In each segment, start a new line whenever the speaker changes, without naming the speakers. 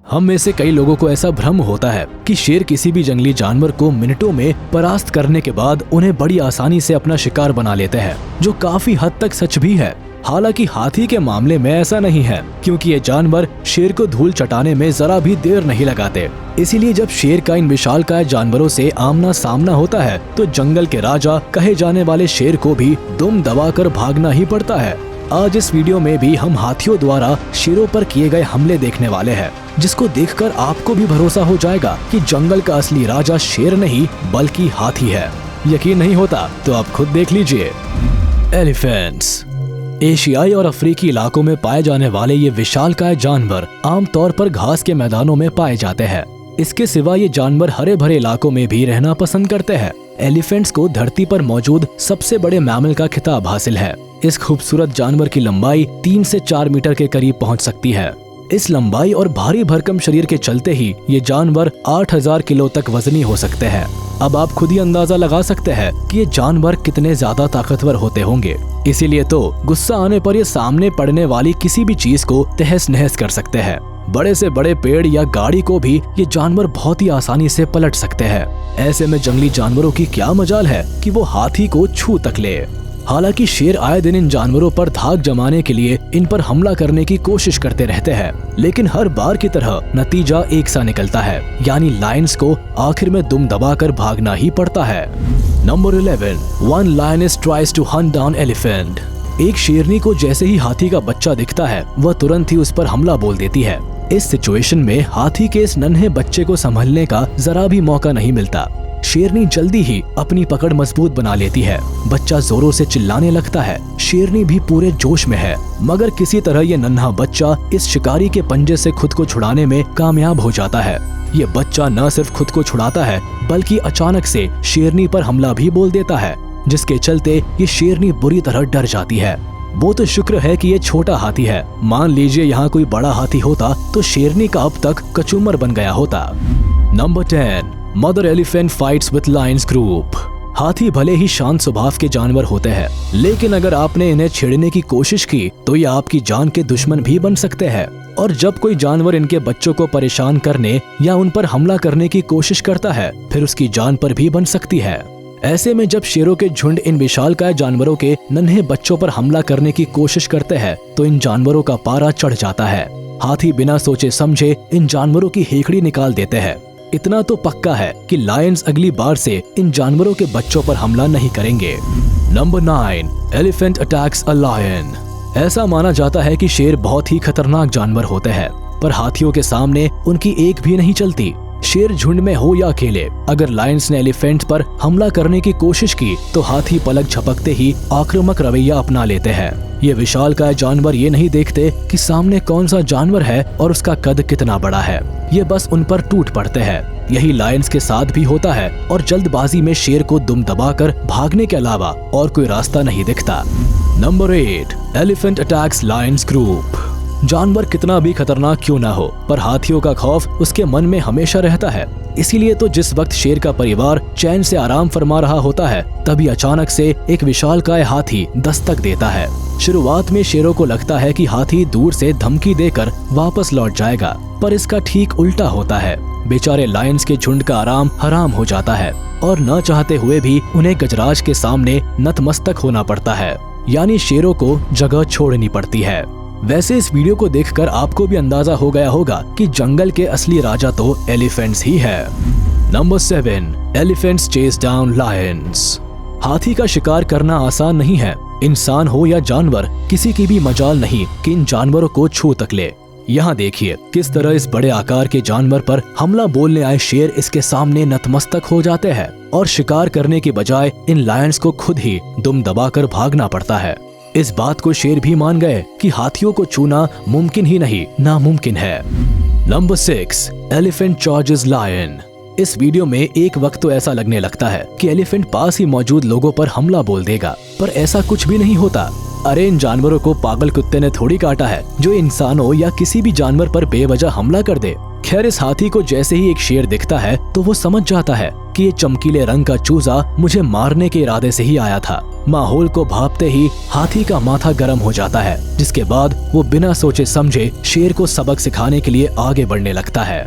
हम में से कई लोगों को ऐसा भ्रम होता है कि शेर किसी भी जंगली जानवर को मिनटों में परास्त करने के बाद उन्हें बड़ी आसानी से अपना शिकार बना लेते हैं, जो काफी हद तक सच भी है। हालांकि हाथी के मामले में ऐसा नहीं है, क्योंकि ये जानवर शेर को धूल चटाने में जरा भी देर नहीं लगाते। इसीलिए जब शेर का इन विशालकाय जानवरों से आमना सामना होता है तो जंगल के राजा कहे जाने वाले शेर को भी दुम दबाकर भागना ही पड़ता है। आज इस वीडियो में भी हम हाथियों द्वारा शेरों पर किए गए हमले देखने वाले हैं, जिसको देखकर आपको भी भरोसा हो जाएगा कि जंगल का असली राजा शेर नहीं बल्कि हाथी है। यकीन नहीं होता तो आप खुद देख लीजिए। एलिफेंट्स एशियाई और अफ्रीकी इलाकों में पाए जाने वाले ये विशालकाय जानवर आमतौर पर घास के मैदानों में पाए जाते हैं। इसके सिवा ये जानवर हरे भरे इलाकों में भी रहना पसंद करते हैं। एलिफेंट्स को धरती पर मौजूद सबसे बड़े मैमल का खिताब हासिल है। इस खूबसूरत जानवर की लंबाई 3 से 4 मीटर के करीब पहुंच सकती है। इस लंबाई और भारी भरकम शरीर के चलते ही ये जानवर 8000 किलो तक वजनी हो सकते हैं। अब आप खुद ही अंदाजा लगा सकते हैं कि ये जानवर कितने ज्यादा ताकतवर होते होंगे। इसीलिए तो गुस्सा आने पर ये सामने पड़ने वाली किसी भी चीज को तहस नहस कर सकते हैं। बड़े से बड़े पेड़ या गाड़ी को भी ये जानवर बहुत ही आसानी से पलट सकते हैं। ऐसे में जंगली जानवरों की क्या मजाल है कि वो हाथी को छू तक ले। हालांकि शेर आए दिन इन जानवरों पर धाक जमाने के लिए इन पर हमला करने की कोशिश करते रहते हैं, लेकिन हर बार की तरह नतीजा एक सा निकलता है, यानी लायंस को आखिर में दुम दबाकर भागना ही पड़ता है। Number 11, one lioness tries to hunt down elephant. एक शेरनी को जैसे ही हाथी का बच्चा दिखता है वह तुरंत ही उस पर हमला बोल देती है। इस सिचुएशन में हाथी के इस नन्हे बच्चे को संभलने का जरा भी मौका नहीं मिलता। शेरनी जल्दी ही अपनी पकड़ मजबूत बना लेती है। बच्चा जोरों से चिल्लाने लगता है। शेरनी भी पूरे जोश में है, मगर किसी तरह ये नन्हा बच्चा इस शिकारी के पंजे से खुद को छुड़ाने में कामयाब हो जाता है। ये बच्चा न सिर्फ खुद को छुड़ाता है बल्कि अचानक से शेरनी पर हमला भी बोल देता है, जिसके चलते ये शेरनी बुरी तरह डर जाती है। वो तो शुक्र है कि ये छोटा हाथी है। मान लीजिए यहाँ कोई बड़ा हाथी होता तो शेरनी का अब तक कचूमर बन गया होता। Number 10, mother elephant fights with Lions group. हाथी भले ही शांत स्वभाव के जानवर होते हैं, लेकिन अगर आपने इन्हें छेड़ने की कोशिश की तो ये आपकी जान के दुश्मन भी बन सकते हैं। और जब कोई जानवर इनके बच्चों को परेशान करने या उन पर हमला करने की कोशिश करता है, फिर उसकी जान पर भी बन सकती है। ऐसे में जब शेरों के झुंड इन विशालकाय जानवरों के नन्हे बच्चों पर हमला करने की कोशिश करते हैं तो इन जानवरों का पारा चढ़ जाता है। हाथी बिना सोचे समझे इन जानवरों की हेकड़ी निकाल देते हैं। इतना तो पक्का है कि लायंस अगली बार से इन जानवरों के बच्चों पर हमला नहीं करेंगे। Number 9, elephant attacks a lion. ऐसा माना जाता है कि शेर बहुत ही खतरनाक जानवर होते हैं, पर हाथियों के सामने उनकी एक भी नहीं चलती। शेर झुंड में हो या अकेले, अगर लायंस ने एलिफेंट पर हमला करने की कोशिश की तो हाथी पलक झपकते ही आक्रामक रवैया अपना लेते हैं। ये विशालकाय जानवर ये नहीं देखते कि सामने कौन सा जानवर है और उसका कद कितना बड़ा है, ये बस उन पर टूट पड़ते हैं। यही लायंस के साथ भी होता है और जल्दबाजी में शेर को दुम दबाकर भागने के अलावा और कोई रास्ता नहीं दिखता। Number 8, elephant attacks Lions group. जानवर कितना भी खतरनाक क्यों ना हो, पर हाथियों का खौफ उसके मन में हमेशा रहता है। इसीलिए तो जिस वक्त शेर का परिवार चैन से आराम फरमा रहा होता है, तभी अचानक से एक विशालकाय हाथी दस्तक देता है। शुरुआत में शेरों को लगता है कि हाथी दूर से धमकी देकर वापस लौट जाएगा, पर इसका ठीक उल्टा होता है। बेचारे लायंस के झुंड का आराम हराम हो जाता है और न चाहते हुए भी उन्हें गजराज के सामने नतमस्तक होना पड़ता है, यानी शेरों को जगह छोड़नी पड़ती है। वैसे इस वीडियो को देखकर आपको भी अंदाजा हो गया होगा कि जंगल के असली राजा तो एलिफेंट्स ही है। Number 7, elephants chess down Lions. हाथी का शिकार करना आसान नहीं है। इंसान हो या जानवर, किसी की भी मजाल नहीं कि इन जानवरों को छू तक ले। यहाँ देखिए किस तरह इस बड़े आकार के जानवर पर हमला बोलने आए शेर इसके सामने नतमस्तक हो जाते हैं और शिकार करने के बजाय इन लायंस को खुद ही दुम दबाकर भागना पड़ता है। इस बात को शेर भी मान गए कि हाथियों को छूना मुमकिन ही नहीं नामुमकिन है। Number 6, elephant charges lion. इस वीडियो में एक वक्त तो ऐसा लगने लगता है कि एलिफेंट पास ही मौजूद लोगों पर हमला बोल देगा, पर ऐसा कुछ भी नहीं होता। अरे इन जानवरों को पागल कुत्ते ने थोड़ी काटा है जो इंसानों या किसी भी जानवर पर बेवजह हमला कर दे। खैर इस हाथी को जैसे ही एक शेर दिखता है तो वो समझ जाता है कि ये चमकीले रंग का चूजा मुझे मारने के इरादे से ही आया था। माहौल को भांपते ही हाथी का माथा गर्म हो जाता है, जिसके बाद वो बिना सोचे समझे शेर को सबक सिखाने के लिए आगे बढ़ने लगता है।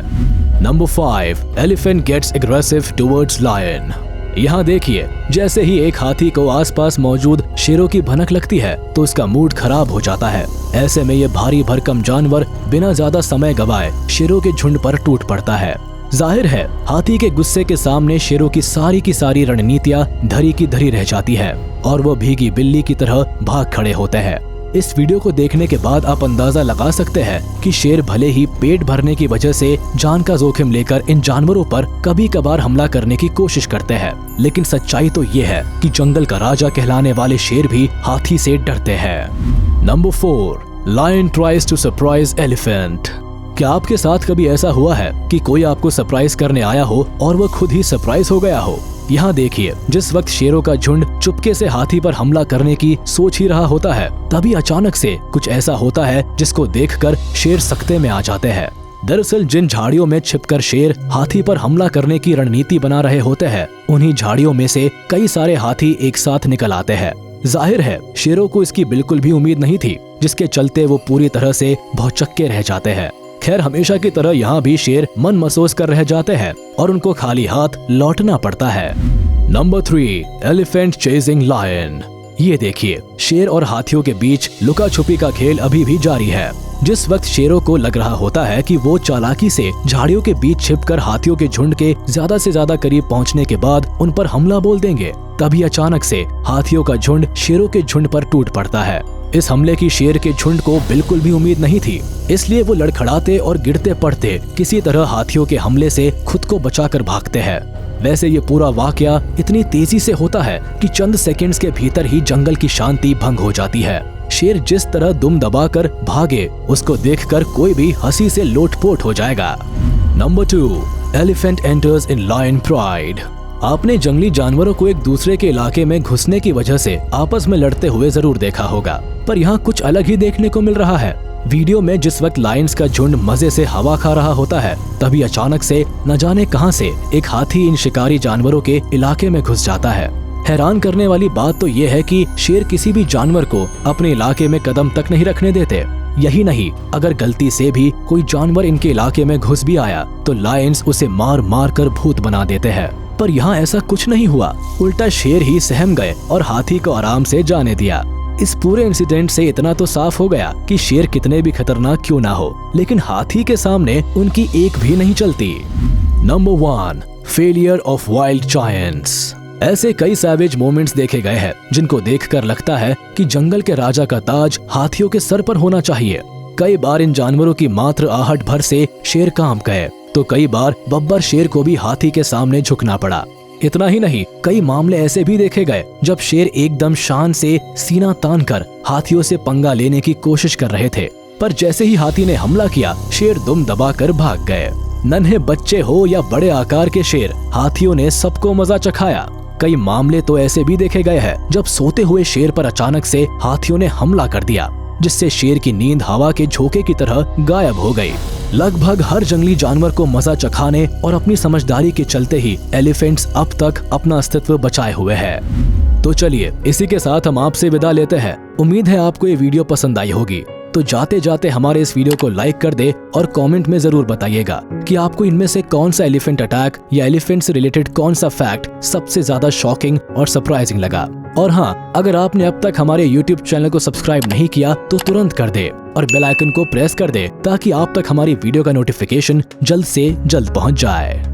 Number 5, elephant gets aggressive towards lion. यहाँ देखिए, जैसे ही एक हाथी को आसपास मौजूद शेरों की भनक लगती है तो उसका मूड खराब हो जाता है। ऐसे में ये भारी भरकम जानवर बिना ज्यादा समय गवाए शेरों के झुंड पर टूट पड़ता है। जाहिर है हाथी के गुस्से के सामने शेरों की सारी रणनीतियां धरी की धरी रह जाती है और वो भीगी बिल्ली की तरह भाग खड़े होते हैं। इस वीडियो को देखने के बाद आप अंदाजा लगा सकते हैं कि शेर भले ही पेट भरने की वजह से जान का जोखिम लेकर इन जानवरों पर कभी कभार हमला करने की कोशिश करते हैं, लेकिन सच्चाई तो ये है कि जंगल का राजा कहलाने वाले शेर भी हाथी से डरते हैं। Number 4, lion tries to surprise elephant. क्या आपके साथ कभी ऐसा हुआ है कि कोई आपको सरप्राइज करने आया हो और वो खुद ही सरप्राइज हो गया हो? यहाँ देखिए, जिस वक्त शेरों का झुंड चुपके से हाथी पर हमला करने की सोच ही रहा होता है, तभी अचानक से कुछ ऐसा होता है जिसको देखकर शेर सकते में आ जाते हैं। दरअसल जिन झाड़ियों में छिपकर शेर हाथी पर हमला करने की रणनीति बना रहे होते हैं, उन्हीं झाड़ियों में से कई सारे हाथी एक साथ निकल आते हैं। जाहिर है शेरों को इसकी बिल्कुल भी उम्मीद नहीं थी, जिसके चलते वो पूरी तरह से भौचक्के रह जाते हैं। खैर हमेशा की तरह यहाँ भी शेर मन महसूस कर रह जाते हैं और उनको खाली हाथ लौटना पड़ता है। Number 3, elephant chasing lion. ये देखिए, शेर और हाथियों के बीच लुका छुपी का खेल अभी भी जारी है। जिस वक्त शेरों को लग रहा होता है कि वो चालाकी से झाड़ियों के बीच छिपकर हाथियों के झुंड के ज्यादा से ज्यादा करीब पहुंचने के बाद उन पर हमला बोल देंगे, तभी अचानक से हाथियों का झुंड शेरों के झुंड पर टूट पड़ता है। इस हमले की शेर के झुंड को बिल्कुल भी उम्मीद नहीं थी, इसलिए वो लड़खड़ाते और गिरते पड़ते किसी तरह हाथियों के हमले से खुद को बचाकर भागते हैं। वैसे ये पूरा वाकया इतनी तेजी से होता है कि चंद सेकंड्स के भीतर ही जंगल की शांति भंग हो जाती है। शेर जिस तरह दुम दबाकर भागे, उसको देखकर कोई भी हंसी से लोटपोट हो जाएगा। Number 2, elephant enters in lion pride. आपने जंगली जानवरों को एक दूसरे के इलाके में घुसने की वजह से आपस में लड़ते हुए जरूर देखा होगा, पर यहाँ कुछ अलग ही देखने को मिल रहा है। वीडियो में जिस वक्त लायंस का झुंड मजे से हवा खा रहा होता है, तभी अचानक से न जाने कहां से एक हाथी इन शिकारी जानवरों के इलाके में घुस जाता है। हैरान करने वाली बात तो ये है कि शेर किसी भी जानवर को अपने इलाके में कदम तक नहीं रखने देते। यही नहीं, अगर गलती से भी कोई जानवर इनके इलाके में घुस भी आया तो लायंस उसे मार मार कर भूत बना देते हैं। पर यहाँ ऐसा कुछ नहीं हुआ, उल्टा शेर ही सहम गए और हाथी को आराम से जाने दिया। इस पूरे इंसिडेंट से इतना तो साफ हो गया कि शेर कितने भी खतरनाक क्यों ना हो, लेकिन हाथी के सामने उनकी एक भी नहीं चलती। Number 1, failure of wild giants. ऐसे कई सैवेज मोमेंट्स देखे गए हैं जिनको देखकर लगता है कि जंगल के राजा का ताज हाथियों के सर पर होना चाहिए। कई बार इन जानवरों की मात्र आहट भर से शेर कांप गए, तो कई बार बब्बर शेर को भी हाथी के सामने झुकना पड़ा। इतना ही नहीं, कई मामले ऐसे भी देखे गए जब शेर एकदम शान से सीना तानकर हाथियों से पंगा लेने की कोशिश कर रहे थे, पर जैसे ही हाथी ने हमला किया, शेर दुम दबाकर भाग गए। नन्हे बच्चे हो या बड़े आकार के शेर, हाथियों ने सबको मजा चखाया। कई मामले तो ऐसे भी देखे गए हैं जब सोते हुए शेर पर अचानक से हाथियों ने हमला कर दिया, जिससे शेर की नींद हवा के झोंके की तरह गायब हो गई। लगभग हर जंगली जानवर को मजा चखाने और अपनी समझदारी के चलते ही एलिफेंट्स अब तक अपना अस्तित्व बचाए हुए हैं। तो चलिए इसी के साथ हम आपसे विदा लेते हैं। उम्मीद है आपको ये वीडियो पसंद आई होगी। तो जाते जाते हमारे इस वीडियो को लाइक कर दे और कमेंट में जरूर बताइएगा कि आपको इनमें से कौन सा एलिफेंट अटैक या एलिफेंट से रिलेटेड कौन सा फैक्ट सबसे ज्यादा शॉकिंग और सरप्राइजिंग लगा। और हाँ, अगर आपने अब तक हमारे YouTube चैनल को सब्सक्राइब नहीं किया तो तुरंत कर दे और बेल आइकन को प्रेस कर दे ताकि आप तक हमारी वीडियो का नोटिफिकेशन जल्द से जल्द पहुंच जाए।